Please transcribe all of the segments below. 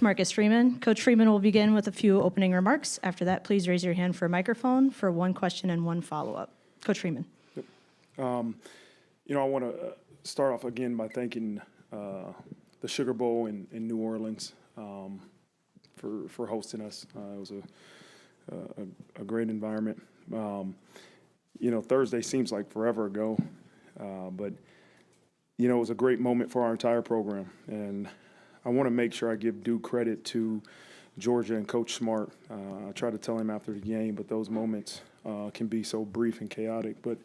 Marcus Freeman. Coach Freeman will begin with a few opening remarks. After that, please raise your hand for a microphone for one question and one follow-up. Coach Freeman. I want to start off again by thanking the Sugar Bowl in New Orleans for hosting us. It was a great environment. Thursday seems like forever ago, but it was a great moment for our entire program. And I want to make sure I give due credit to Georgia and Coach Smart. I tried to tell him after the game, but those moments can be so brief and chaotic. But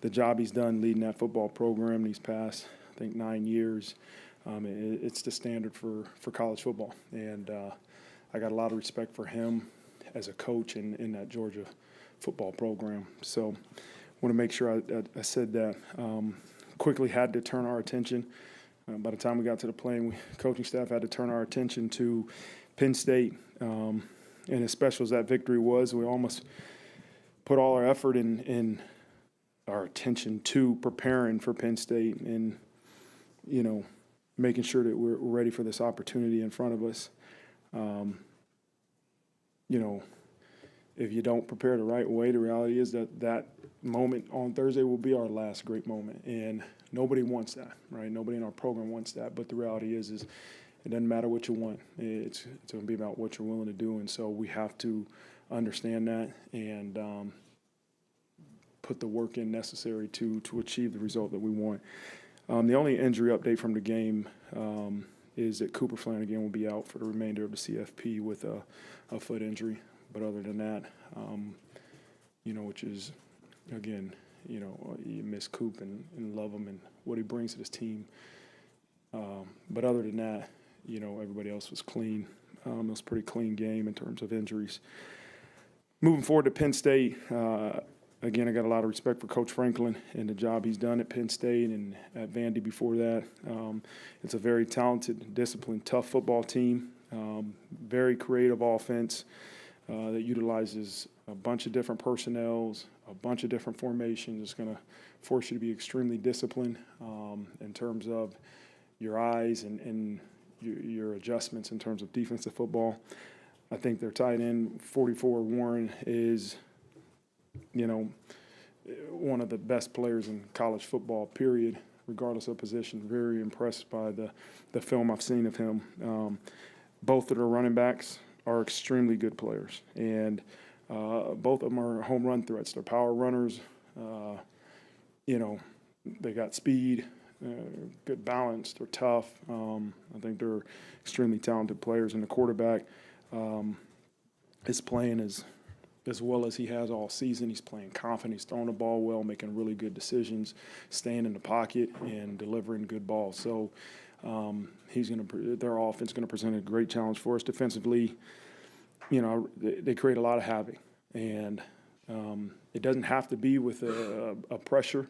the job he's done leading that football program these past, I think, 9 years, it's the standard for college football. And I got a lot of respect for him as a coach in that Georgia football program. So I want to make sure I said that. Quickly had to turn our attention. By the time we got to the plane, coaching staff had to turn our attention to Penn State. And as special as that victory was, we almost put all our effort in our attention to preparing for Penn State and, making sure that we're ready for this opportunity in front of us. If you don't prepare the right way, the reality is that moment on Thursday will be our last great moment. And nobody wants that, right? Nobody in our program wants that. But the reality is it doesn't matter what you want. It's going to be about what you're willing to do. And so we have to understand that and put the work in necessary to achieve the result that we want. The only injury update from the game is that Cooper Flanagan will be out for the remainder of the CFP with a foot injury. But other than that, which is, again, you miss Coop and love him and what he brings to this team. But other than that, everybody else was clean. It was a pretty clean game in terms of injuries. Moving forward to Penn State, again, I got a lot of respect for Coach Franklin and the job he's done at Penn State and at Vandy before that. It's a very talented, disciplined, tough football team, very creative offense that utilizes a bunch of different personnels, a bunch of different formations. It's going to force you to be extremely disciplined in terms of your eyes and your adjustments in terms of defensive football. I think their tight end, 44, Warren, is one of the best players in college football, period, regardless of position. Very impressed by the film I've seen of him. Both of their running backs are extremely good players, and both of them are home run threats. They're power runners. They got speed, good balance. They're tough. I think they're extremely talented players, and the quarterback is playing as well as he has all season. He's playing confident. He's throwing the ball well, making really good decisions, staying in the pocket, and delivering good balls. So their offense is going to present a great challenge for us defensively. They create a lot of havoc, and it doesn't have to be with a pressure,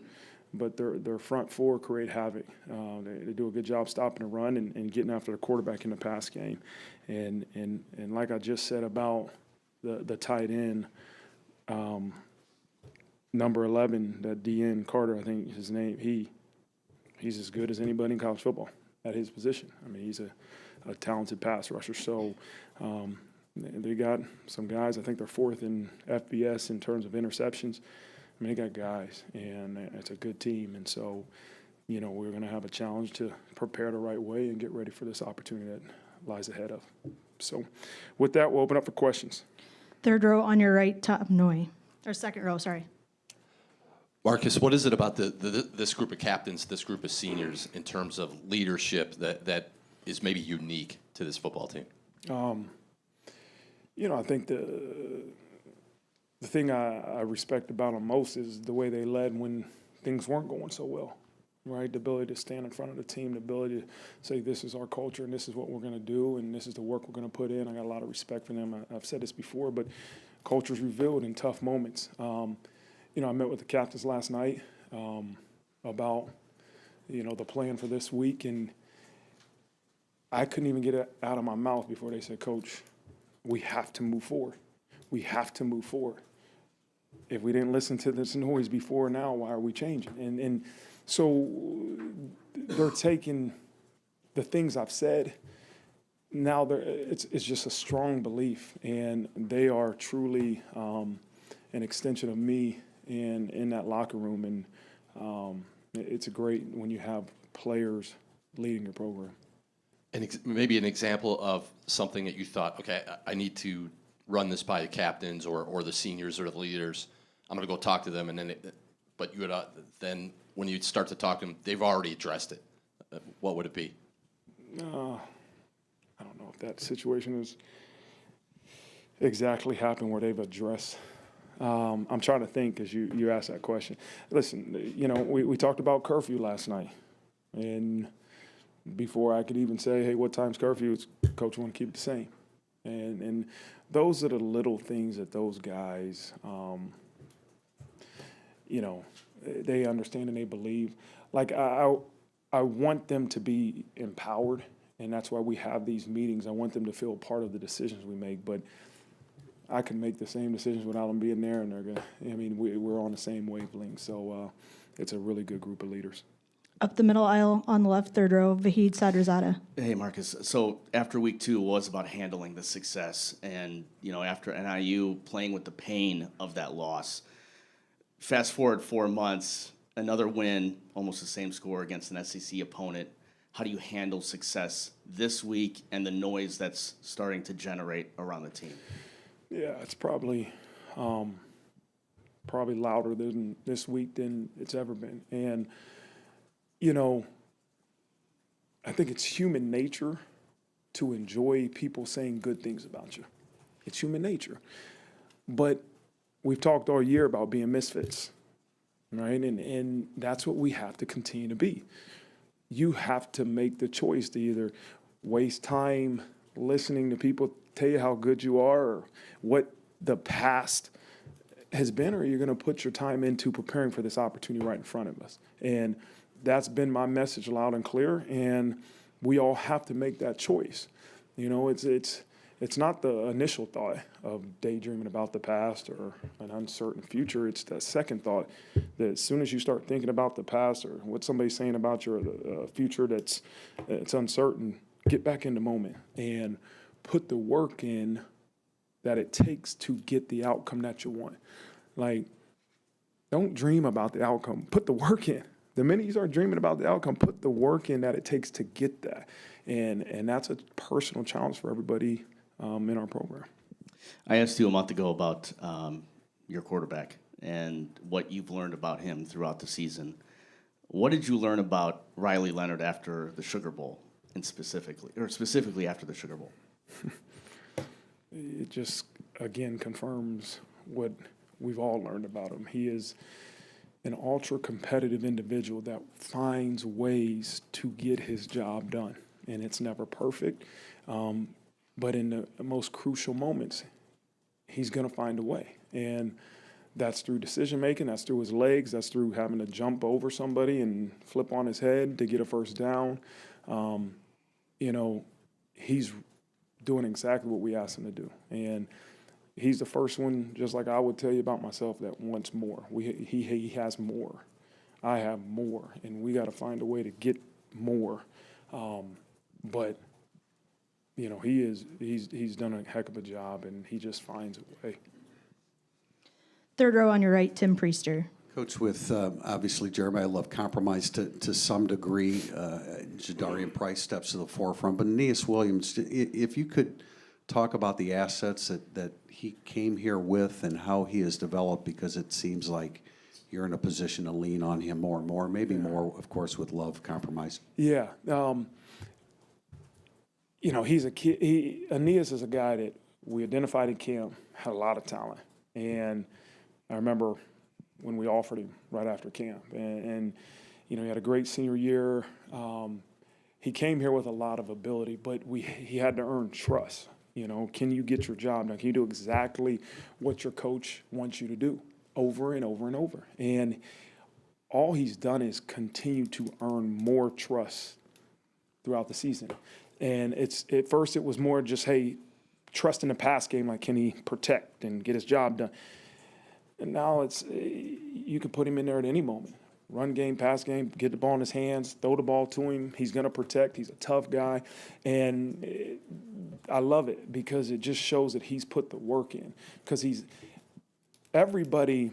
but their front four create havoc. They do a good job stopping the run and getting after the quarterback in the pass game. And like I just said about the tight end, number 11, that DN Carter, I think his name, he's as good as anybody in college football at his position. I mean, he's a talented pass rusher. So they got some guys. I think they're fourth in FBS in terms of interceptions. I mean, they got guys, and it's a good team. And so, we're going to have a challenge to prepare the right way and get ready for this opportunity that lies ahead of. So with that, we'll open up for questions. Third row on your right, top Noy. Or second row, sorry. Marcus, what is it about this group of captains, this group of seniors, in terms of leadership that is maybe unique to this football team? I think the thing I respect about them most is the way they led when things weren't going so well, right? The ability to stand in front of the team, the ability to say this is our culture and this is what we're going to do and this is the work we're going to put in. I got a lot of respect for them. I've said this before, but culture's revealed in tough moments. I met with the captains last night about, the plan for this week, and I couldn't even get it out of my mouth before they said, Coach, we have to move forward. We have to move forward. If we didn't listen to this noise before now, why are we changing? And so they're taking the things I've said now it's just a strong belief, and they are truly an extension of me in that locker room, and it's great when you have players leading your program. And maybe an example of something that you thought, okay, I need to run this by the captains or the seniors or the leaders. I'm going to go talk to them, and then, but you would then when you start to talk to them, they've already addressed it. What would it be? I don't know if that situation has exactly happened where they've addressed. I'm trying to think as you asked that question. Listen, we talked about curfew last night, and before I could even say, hey, what time's curfew? It's coach want to keep it the same. And those are the little things that those guys, they understand and they believe. Like I want them to be empowered, and that's why we have these meetings. I want them to feel part of the decisions we make. But I can make the same decisions without them being there, and they're gonna. I mean, we're on the same wavelength. So it's a really good group of leaders. Up the middle aisle on the left, third row, Vahid Sadrazada. Hey, Marcus. So after week 2 was about handling the success, and after NIU playing with the pain of that loss. Fast forward 4 months, another win, almost the same score against an SEC opponent. How do you handle success this week and the noise that's starting to generate around the team? Yeah, it's probably louder than this week than it's ever been, and. I think it's human nature to enjoy people saying good things about you. It's human nature. But we've talked all year about being misfits, right? And that's what we have to continue to be. You have to make the choice to either waste time listening to people tell you how good you are or what the past has been, or you're going to put your time into preparing for this opportunity right in front of us. And that's been my message loud and clear, and we all have to make that choice. It's not the initial thought of daydreaming about the past or an uncertain future. It's that second thought that as soon as you start thinking about the past or what somebody's saying about your future that's uncertain, get back in the moment and put the work in that it takes to get the outcome that you want. Like, don't dream about the outcome. Put the work in. The minute you start dreaming about the outcome, put the work in that it takes to get that. And that's a personal challenge for everybody in our program. I asked you a month ago about your quarterback and what you've learned about him throughout the season. What did you learn about Riley Leonard after the Sugar Bowl, and specifically after the Sugar Bowl? It just, again, confirms what we've all learned about him. He is an ultra-competitive individual that finds ways to get his job done. And it's never perfect, but in the most crucial moments, he's going to find a way. And that's through decision-making, that's through his legs, that's through having to jump over somebody and flip on his head to get a first down. He's doing exactly what we asked him to do. And he's the first one, just like I would tell you about myself, that wants more. He has more. I have more, and we got to find a way to get more. But he's done a heck of a job, and he just finds a way. Third row on your right, Tim Priester. Coach, with obviously Jeremiah Love compromised to some degree, Jadarian Price steps to the forefront, but Aeneas Williams, if you could talk about the assets that he came here with and how he has developed, because it seems like you're in a position to lean on him more and more, maybe more, of course, with Love compromised. Yeah. He's a kid. Aeneas is a guy that we identified in camp, had a lot of talent. And I remember when we offered him right after camp. And he had a great senior year. He came here with a lot of ability, but he had to earn trust. Can you get your job done? Can you do exactly what your coach wants you to do over and over and over? And all he's done is continue to earn more trust throughout the season. And at first it was more just, hey, trust in the pass game, like can he protect and get his job done? And now you can put him in there at any moment, run game, pass game, get the ball in his hands, throw the ball to him. He's going to protect. He's a tough guy. And I love it because it just shows that he's put the work in. Because everybody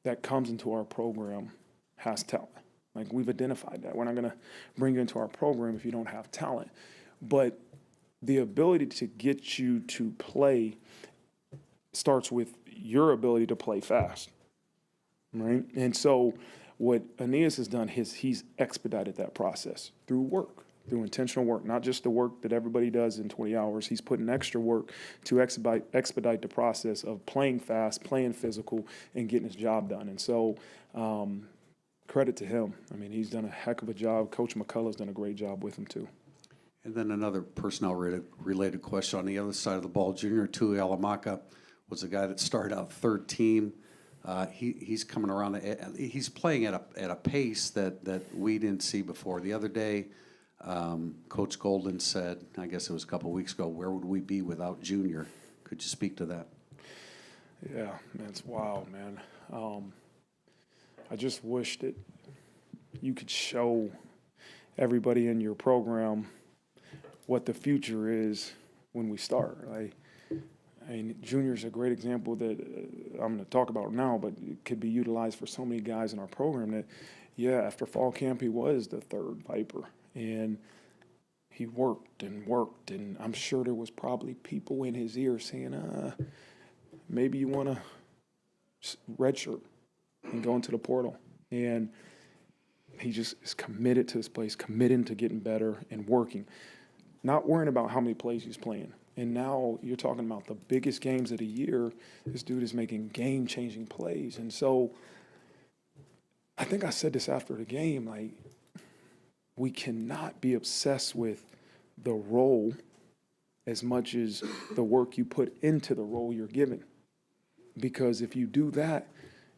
that comes into our program has talent. Like, we've identified that. We're not going to bring you into our program if you don't have talent. But the ability to get you to play starts with your ability to play fast, right? And so what Aeneas has done is he's expedited that process through work, through intentional work, not just the work that everybody does in 20 hours. He's putting extra work to expedite the process of playing fast, playing physical, and getting his job done. And so credit to him. I mean, he's done a heck of a job. Coach McCullough's done a great job with him too. And then another personnel-related question on the other side of the ball. Junior Tui Alamaka was a guy that started out third team. He's coming around. He's playing at a pace that we didn't see before. The other day, Coach Golden said, I guess it was a couple of weeks ago, where would we be without Junior? Could you speak to that? Yeah, that's wild, man. I just wish that you could show everybody in your program what the future is when we start. I mean, Junior's a great example that I'm going to talk about now, but it could be utilized for so many guys in our program that, yeah, after fall camp, he was the third Viper. And he worked, and I'm sure there was probably people in his ear saying, maybe you want to redshirt and go into the portal. And he just is committed to this place, committed to getting better and working, not worrying about how many plays he's playing. And now you're talking about the biggest games of the year. This dude is making game-changing plays. And so I think I said this after the game, like, we cannot be obsessed with the role as much as the work you put into the role you're given. Because if you do that,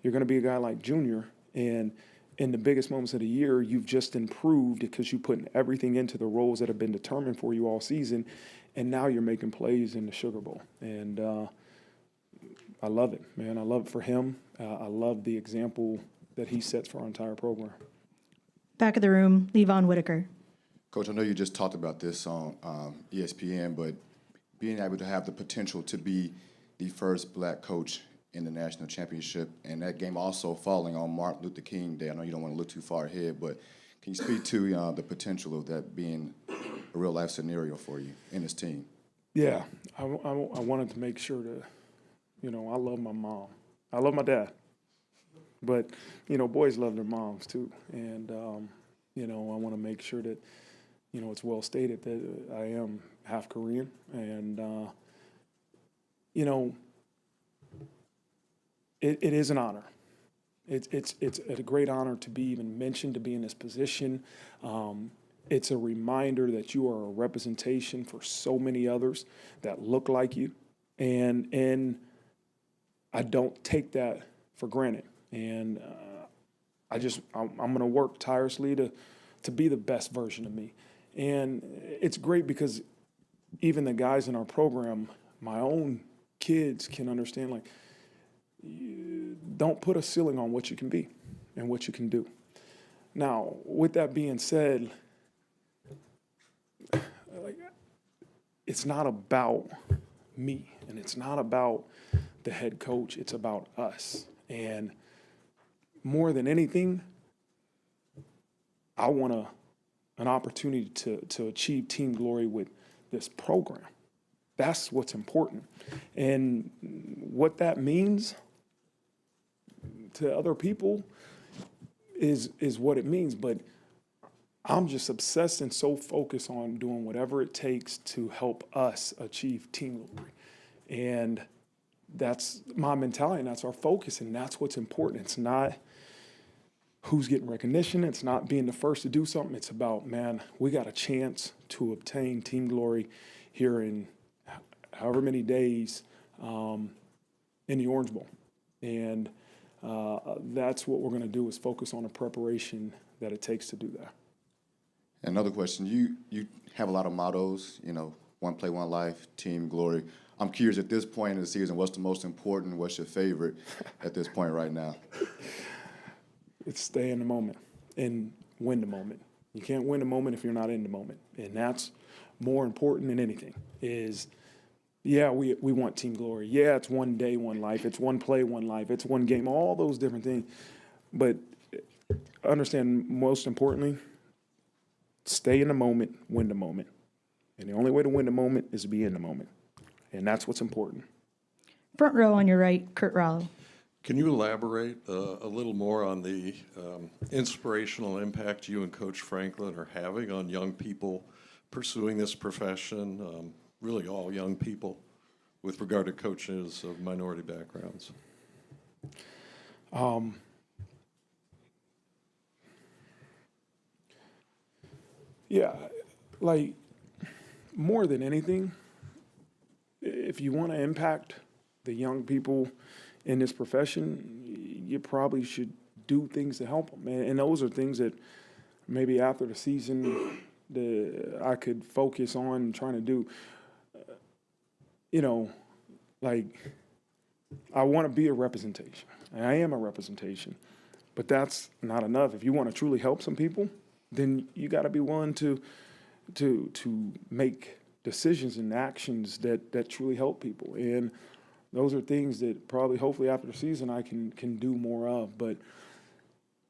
you're going to be a guy like Junior, and in the biggest moments of the year, you've just improved because you put everything into the roles that have been determined for you all season, and now you're making plays in the Sugar Bowl. And I love it, man. I love it for him. I love the example that he sets for our entire program. Back of the room, Levon Whitaker. Coach, I know you just talked about this on ESPN, but being able to have the potential to be the first black coach in the national championship, and that game also falling on Martin Luther King Day. I know you don't want to look too far ahead, but can you speak to the potential of that being a real-life scenario for you and this team? Yeah, I wanted to make sure to, I love my mom. I love my dad. But, boys love their moms too. And, I want to make sure that, it's well stated that I am half Korean. And, it is an honor. It's a great honor to be even mentioned, to be in this position. It's a reminder that you are a representation for so many others that look like you. And I don't take that for granted. And I'm going to work tirelessly to be the best version of me. And it's great because even the guys in our program, my own kids, can understand, like, don't put a ceiling on what you can be and what you can do. Now, with that being said, it's not about me, and it's not about the head coach. It's about us. And more than anything, I want an opportunity to achieve team glory with this program. That's what's important. And what that means to other people is what it means. But I'm just obsessed and so focused on doing whatever it takes to help us achieve team glory. And that's my mentality, and that's our focus, and that's what's important. It's not who's getting recognition. It's not being the first to do something. It's about, man, we got a chance to obtain team glory here in however many days in the Orange Bowl. And that's what we're going to do, is focus on the preparation that it takes to do that. Another question, you have a lot of mottos, one play, one life, team glory. I'm curious, at this point in the season, what's the most important, what's your favorite at this point right now? It's stay in the moment and win the moment. You can't win the moment if you're not in the moment. And that's more important than anything is, yeah, we want team glory. Yeah, it's one day, one life. It's one play, one life. It's one game, all those different things. But understand, most importantly, stay in the moment, win the moment. And the only way to win the moment is to be in the moment. And that's what's important. Front row on your right, Kurt Rollo. Can you elaborate a little more on the inspirational impact you and Coach Franklin are having on young people pursuing this profession, really all young people, with regard to coaches of minority backgrounds? Yeah, like more than anything, if you want to impact the young people in this profession, you probably should do things to help them. And those are things that maybe after the season I could focus on trying to do. You know, like I want to be a representation. I am a representation, but that's not enough. If you want to truly help some people, then you got to be willing to make decisions and actions that truly help people. And those are things that probably, hopefully, after the season, I can do more of. But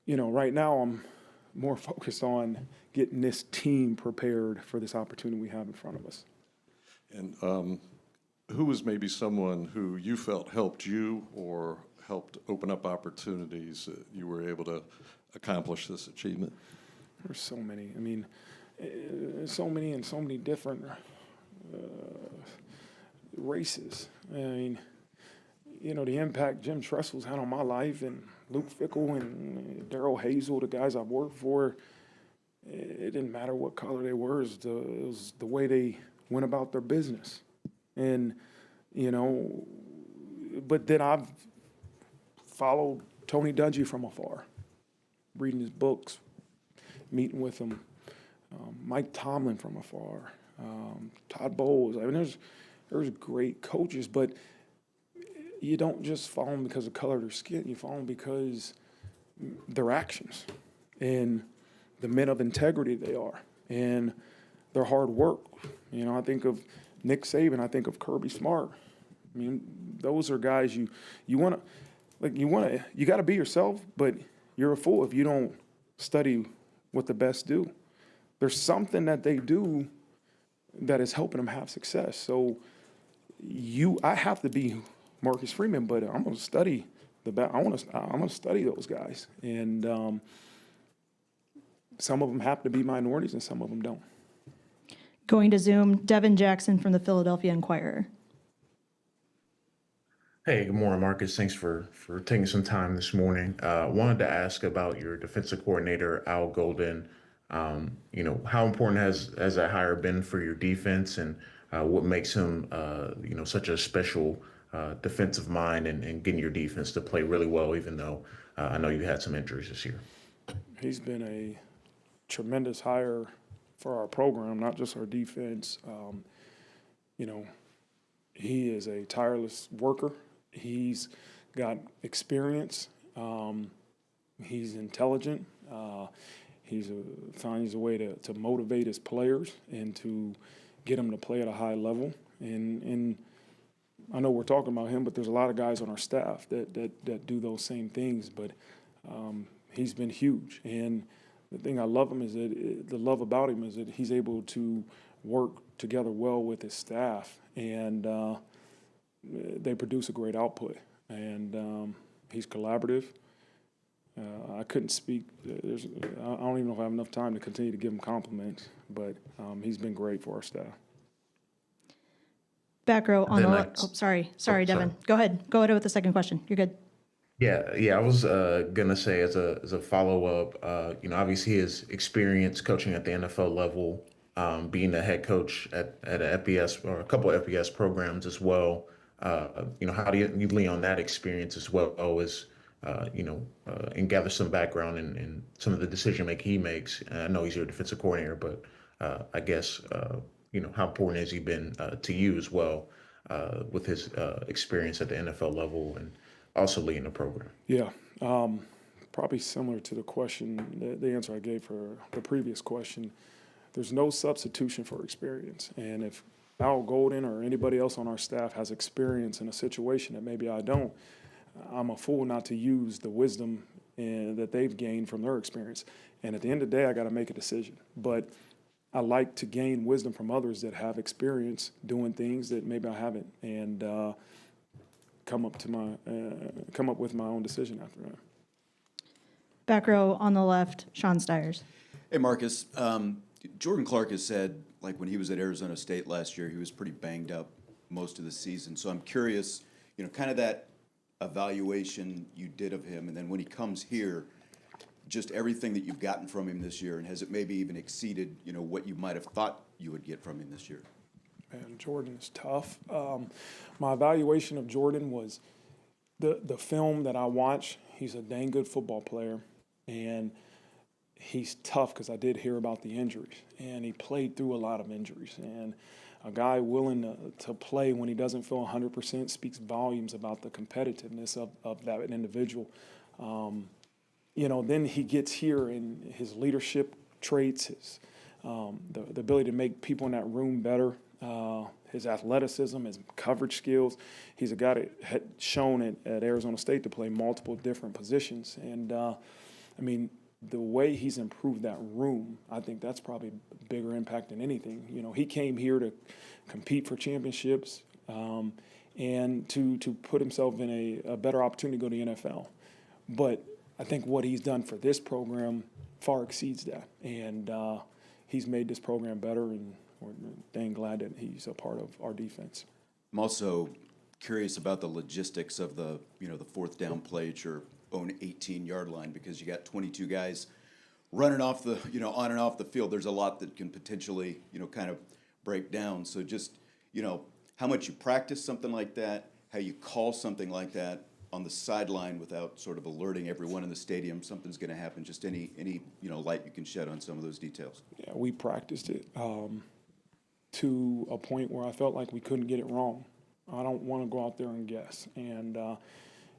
you know, right now I'm more focused on getting this team prepared for this opportunity we have in front of us. And who was maybe someone who you felt helped you or helped open up opportunities that you were able to accomplish this achievement? There's so many. I mean, so many and so many different races. I mean, you know, the impact Jim Tressel's had on my life, and Luke Fickle and Darrell Hazel, the guys I've worked for, it didn't matter what color they were. It was the way they went about their business. And, you know, but then I've followed Tony Dungy from afar, reading his books, meeting with him, Mike Tomlin from afar, Todd Bowles. I mean, there's great coaches, but you don't just follow them because of color of their skin. You follow them because their actions and the men of integrity they are and their hard work. You know, I think of Nick Saban. I think of Kirby Smart. I mean, those are guys you got to be yourself, but you're a fool if you don't study what the best do. There's something that they do that is helping them have success. So I have to be Marcus Freeman, but I'm going to study I'm going to study those guys, and some of them happen to be minorities, and some of them don't. Going to Zoom, Devin Jackson from the Philadelphia Inquirer. Hey, good morning, Marcus. Thanks for taking some time this morning. Wanted to ask about your defensive coordinator, Al Golden. You know, how important has that hire been for your defense, and what makes him, you know, such a special defensive mind and getting your defense to play really well, even though I know you had some injuries this year? He's been a tremendous hire for our program, not just our defense. You know, he is a tireless worker. He's got experience. He's intelligent. He finds a way to motivate his players and to get them to play at a high level. And I know we're talking about him, but there's a lot of guys on our staff that do those same things. But he's been huge. And the thing I love him is that the love about him is that he's able to work together well with his staff, and they produce a great output. And he's collaborative. I couldn't speak. I don't even know if I have enough time to continue to give him compliments, but he's been great for our staff. Back row on Then the I- left. Oh, sorry, Devin. sorry. Go ahead with the second question. You're good. Yeah. I was gonna say as a follow up, you know, obviously his experience coaching at the NFL level, being a head coach at a FBS or a couple of FBS programs as well. You know, how do you lean on that experience as well as you know, and gather some background in some of the decision making he makes? And I know he's your defensive coordinator, but I guess you know, how important has he been to you as well with his experience at the NFL level and also leading the program? Yeah, probably similar to the question, the answer I gave for the previous question. There's no substitution for experience. And if Al Golden or anybody else on our staff has experience in a situation that maybe I don't, I'm a fool not to use the wisdom that they've gained from their experience. And at the end of the day, I got to make a decision. But I like to gain wisdom from others that have experience doing things that maybe I haven't, and come up with my own decision after that. Back row on the left, Sean Stiers. Hey, Marcus. Jordan Clark has said, like when he was at Arizona State last year, he was pretty banged up most of the season. So I'm curious, kind of that evaluation you did of him, and then when he comes here, just everything that you've gotten from him this year, and has it maybe even exceeded, what you might have thought you would get from him this year? Man, Jordan is tough. My evaluation of Jordan was the film that I watched. He's a dang good football player, and he's tough because I did hear about the injuries, and he played through a lot of injuries. And a guy willing to play when he doesn't feel 100% speaks volumes about the competitiveness of that individual. Then he gets here, and his leadership traits, his the ability to make people in that room better, his athleticism, his coverage skills. He's a guy that had shown at Arizona State to play multiple different positions. And, the way he's improved that room, I think that's probably a bigger impact than anything. He came here to compete for championships and to put himself in a better opportunity to go to the NFL. But I think what he's done for this program far exceeds that. And he's made this program better, and we're dang glad that he's a part of our defense. I'm also curious about the logistics of the fourth down play at your own 18-yard line, because you got 22 guys running off the, on and off the field. There's a lot that can potentially, kind of break down. So just, how much you practice something like that, how you call something like that on the sideline without sort of alerting everyone in the stadium something's going to happen. Just any light you can shed on some of those details. Yeah, we practiced it to a point where I felt like we couldn't get it wrong. I don't want to go out there and guess. And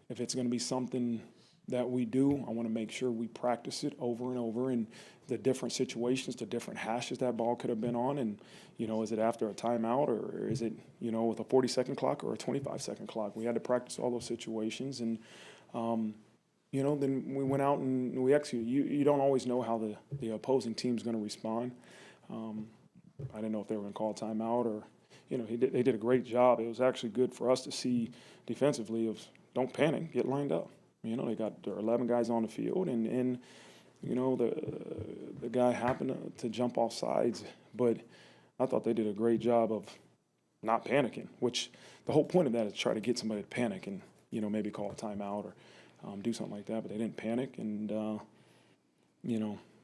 if it's going to be something that we do, I want to make sure we practice it over and over in the different situations, the different hashes that ball could have been on. And, is it after a timeout, or is it, with a 40-second clock or a 25-second clock? We had to practice all those situations. And, then we went out and we executed. You don't always know how the opposing team's going to respond. I didn't know if they were going to call a timeout or, they did a great job. It was actually good for us to see defensively of don't panic, get lined up. They got their 11 guys on the field, and the guy happened to jump off sides. But I thought they did a great job of not panicking, which the whole point of that is try to get somebody to panic and, maybe call a timeout or do something like that. But they didn't panic, and,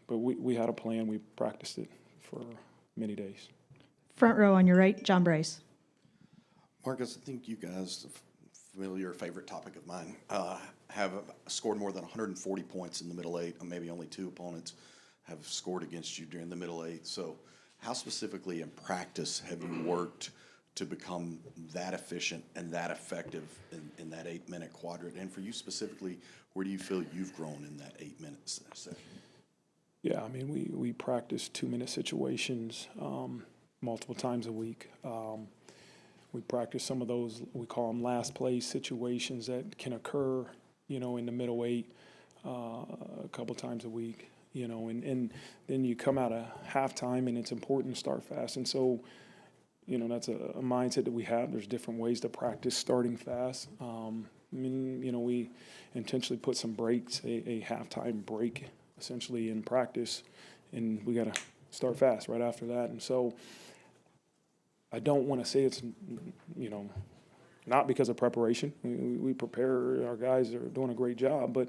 but we had a plan. We practiced it for many days. Front row on your right, John Bryce. Marcus, I think you guys, familiar favorite topic of mine, have scored more than 140 points in the middle eight, and maybe only two opponents have scored against you during the middle eight. So how specifically in practice have you worked to become that efficient and that effective in that 8-minute quadrant? And for you specifically, where do you feel you've grown in that 8-minute session? Yeah, we practice 2-minute situations multiple times a week. We practice some of those, we call them last play situations that can occur, in the middle eight a couple times a week, and then you come out of halftime and it's important to start fast. And so, that's a mindset that we have. There's different ways to practice starting fast. We intentionally put some breaks, a halftime break essentially in practice, and we got to start fast right after that. And so I don't want to say it's, not because of preparation. We prepare, our guys are doing a great job, but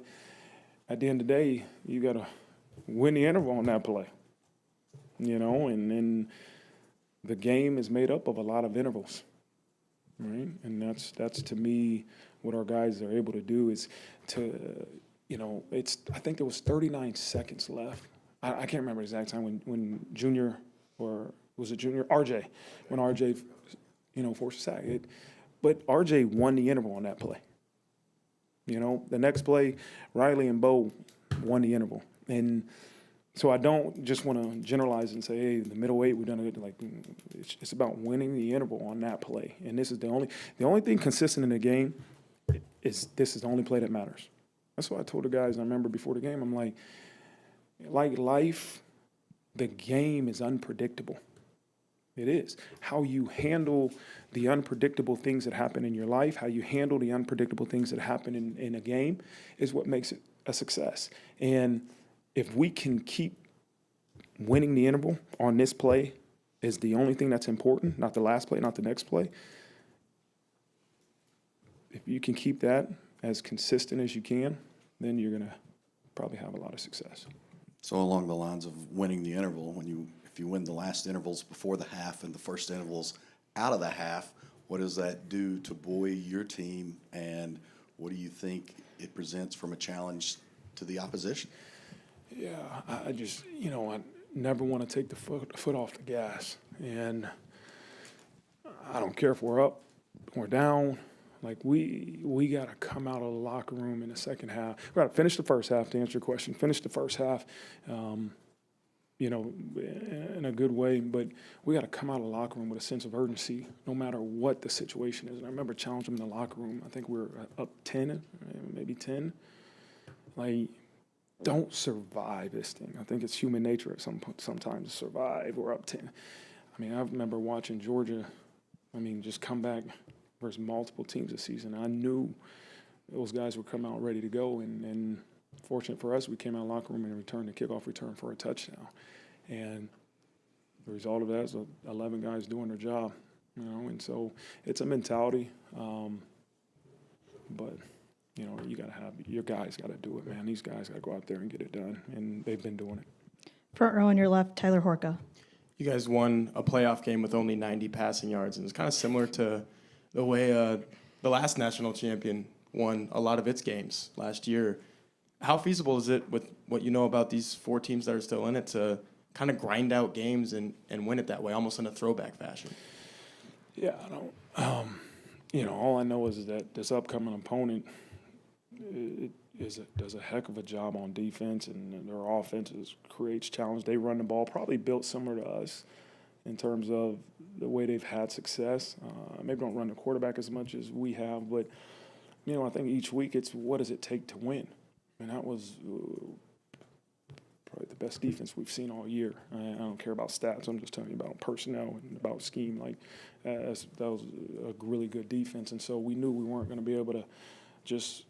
at the end of the day, you got to win the interval on that play, and then the game is made up of a lot of intervals, right? And that's to me what our guys are able to do is to, I think there was 39 seconds left. I can't remember the exact time when Junior, or was it Junior? RJ, when RJ, forced a sack. But RJ won the interval on that play. You know, the next play, Riley and Bo won the interval. And so I don't just want to generalize and say, hey, the middle eight, we've done it. Like, it's about winning the interval on that play. And this is the only thing consistent in the game is this is the only play that matters. That's what I told the guys. I remember before the game, I'm like life, the game is unpredictable. It is. How you handle the unpredictable things that happen in your life, how you handle the unpredictable things that happen in a game is what makes it a success. And if we can keep winning the interval on this play is the only thing that's important, not the last play, not the next play. If you can keep that as consistent as you can, then you're going to probably have a lot of success. So along the lines of winning the interval, if you win the last intervals before the half and the first intervals out of the half, what does that do to buoy your team, and what do you think it presents from a challenge to the opposition? Yeah, I just, I never want to take the foot off the gas. And I don't care if we're up or down. Like, we got to come out of the locker room in the second half. We got to finish the first half, to answer your question. Finish the first half, in a good way. But we got to come out of the locker room with a sense of urgency, no matter what the situation is. And I remember challenging them in the locker room. I think we were up 10, maybe 10. Like, don't survive this thing. I think it's human nature at sometimes to survive. We're up 10. I mean, I remember watching Georgia, just come back versus multiple teams this season. I knew those guys would come out ready to go, and fortunate for us, we came out of the locker room and returned the kickoff return for a touchdown. And the result of that is 11 guys doing their job, and so it's a mentality. But you got to have your guys got to do it, man. These guys got to go out there and get it done, and they've been doing it. Front row on your left, Tyler Horka. You guys won a playoff game with only 90 passing yards, and it's kind of similar to the way the last national champion won a lot of its games last year. How feasible is it, with what you know about these four teams that are still in it, to kind of grind out games and win it that way, almost in a throwback fashion? Yeah, I don't. All I know is that this upcoming opponent does a heck of a job on defense, and their offense creates challenge. They run the ball, probably built similar to us in terms of the way they've had success. Maybe don't run the quarterback as much as we have, but I think each week it's what does it take to win, and that was probably the best defense we've seen all year. I don't care about stats. I'm just telling you about personnel and about scheme. Like that was a really good defense, and so we knew we weren't going to be able to just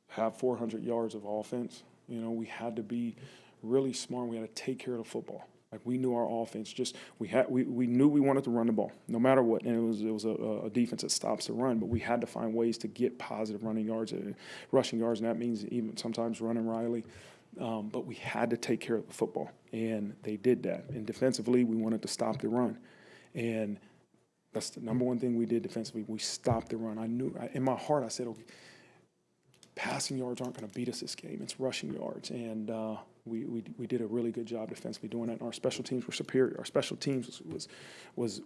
have 400 yards of offense. We had to be really smart. We had to take care of the football. Like, we knew our offense we knew we wanted to run the ball no matter what. And it was a defense that stops the run, but we had to find ways to get positive running yards and rushing yards, and that means even sometimes running Riley. But we had to take care of the football, and they did that. And defensively, we wanted to stop the run. And that's the number one thing we did defensively. We stopped the run. I knew in my heart, I said, okay, passing yards aren't going to beat us this game. It's rushing yards. And we did a really good job defensively doing that. And our special teams were superior. Our special teams was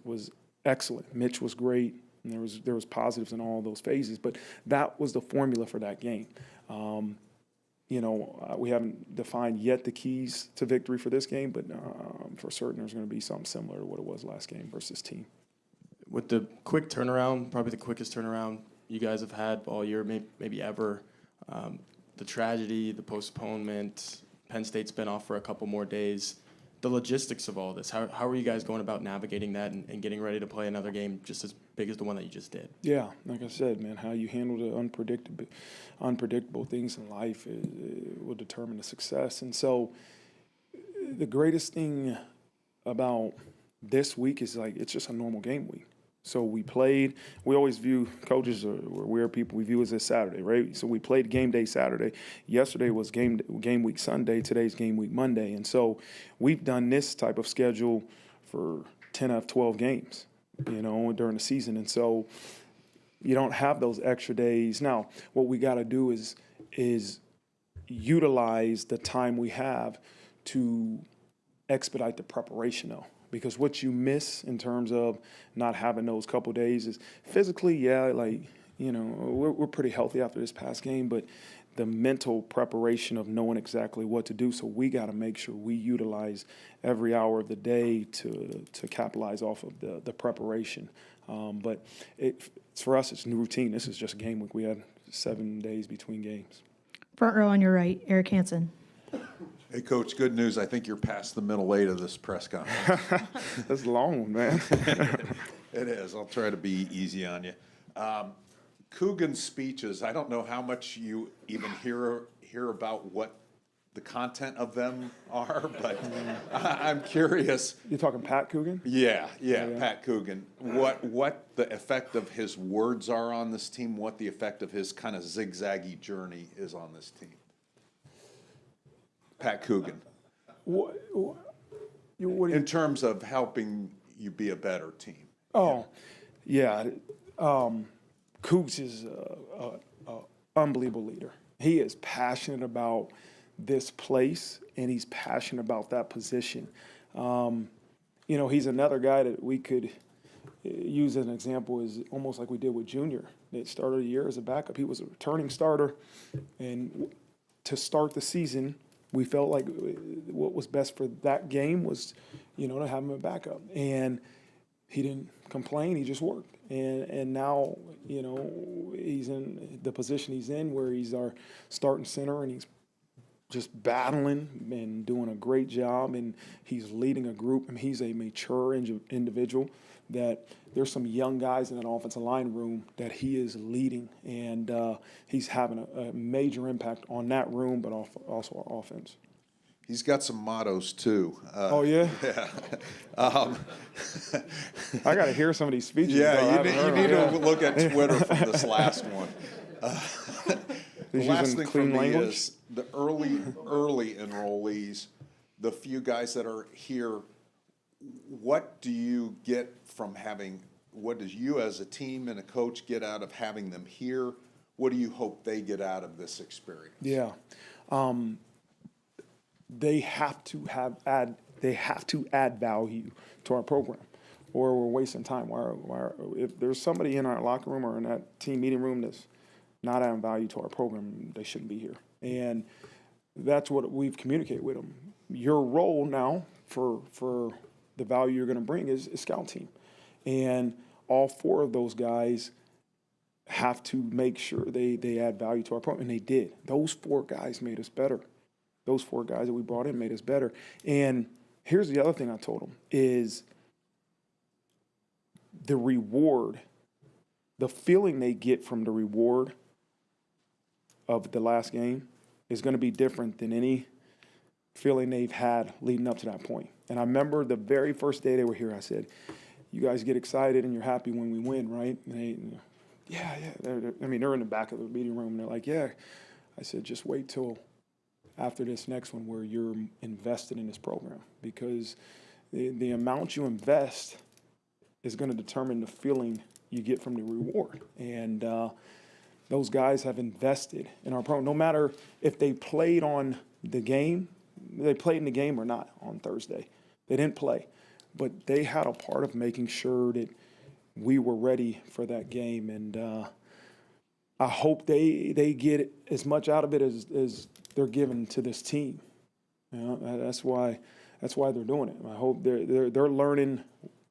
excellent. Mitch was great. And there was positives in all those phases. But that was the formula for that game. We haven't defined yet the keys to victory for this game, but for certain there's going to be something similar to what it was last game versus this team. With the quick turnaround, probably the quickest turnaround you guys have had all year, maybe ever, the tragedy, the postponement, Penn State's been off for a couple more days. The logistics of all this, how are you guys going about navigating that and getting ready to play another game just as big as the one that you just did? Yeah, like I said, man, how you handle the unpredictable things in life will determine the success. And so the greatest thing about this week is, like, it's just a normal game week. So we always view, coaches are weird people, we view it as Saturday, right? So we played game day Saturday. Yesterday was game week Sunday. Today's game week Monday. And so we've done this type of schedule for 10 out of 12 games, during the season. And so you don't have those extra days. Now, what we got to do is utilize the time we have to expedite the preparation, though. Because what you miss in terms of not having those couple days is physically, You know, we're pretty healthy after this past game, but the mental preparation of knowing exactly what to do. So we got to make sure we utilize every hour of the day to capitalize off of the preparation. But for us, it's new routine. This is just game week. We had 7 days between games. Front row on your right, Eric Hansen. Hey, Coach, good news. I think you're past the middle eight of this press conference. That's a long one, man. It is. I'll try to be easy on you. Coogan's speeches, I don't know how much you even hear about what the content of them are, but I'm curious. You're talking Pat Coogan? Yeah, Pat Coogan. What the effect of his words are on this team, what the effect of his kind of zigzaggy journey is on this team. Pat Coogan. What do you, in terms of helping you be a better team. Oh, yeah. Cougs is an unbelievable leader. He is passionate about this place, and he's passionate about that position. You know, he's another guy that we could use as an example, is almost like we did with Junior. That started the year as a backup. He was a returning starter, and to start the season, we felt like what was best for that game was, you know, to have him a backup. And he didn't complain. He just worked. And now, you know, he's in the position he's in where he's our starting center, and he's just battling and doing a great job, and he's leading a group. I mean, he's a mature individual that there's some young guys in that offensive line room that he is leading, and he's having a major impact on that room, but also our offense. He's got some mottos too. Oh yeah. Yeah. I got to hear some of these speeches. Yeah, you need to look at Twitter from this last one. The last thing for me is the early enrollees, the few guys that are here. What do you get from having? What does you as a team and a coach get out of having them here? What do you hope they get out of this experience? Yeah. They have to add value to our program, or we're wasting time. If there's somebody in our locker room or in that team meeting room that's not adding value to our program, they shouldn't be here. And that's what we've communicated with them. Your role now for the value you're going to bring is scout team, and all four of those guys have to make sure they add value to our program, and they did. Those four guys made us better. Those four guys that we brought in made us better. And here's the other thing I told them is the reward, the feeling they get from the reward of the last game is going to be different than any feeling they've had leading up to that point. And I remember the very first day they were here, I said, you guys get excited and you're happy when we win, right? And yeah. They're in the back of the meeting room, and they're like, yeah. I said, just wait till after this next one where you're invested in this program, because the amount you invest is going to determine the feeling you get from the reward. And those guys have invested in our program. No matter if they played on the game, they played in the game or not on Thursday. They didn't play, but they had a part of making sure that we were ready for that game. And I hope they get as much out of it as they're giving to this team. You know, that's why they're doing it. I hope they're learning.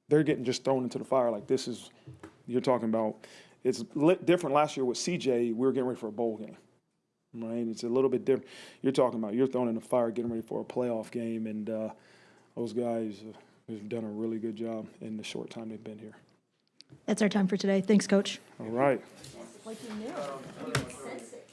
They're getting just thrown into the fire like this is. You're talking about. It's different. Last year with CJ, we were getting ready for a bowl game, right? It's a little bit different. You're talking about you're thrown in the fire, getting ready for a playoff game, and those guys have done a really good job in the short time they've been here. That's our time for today. Thanks, Coach. All right. Like you knew. You sense it.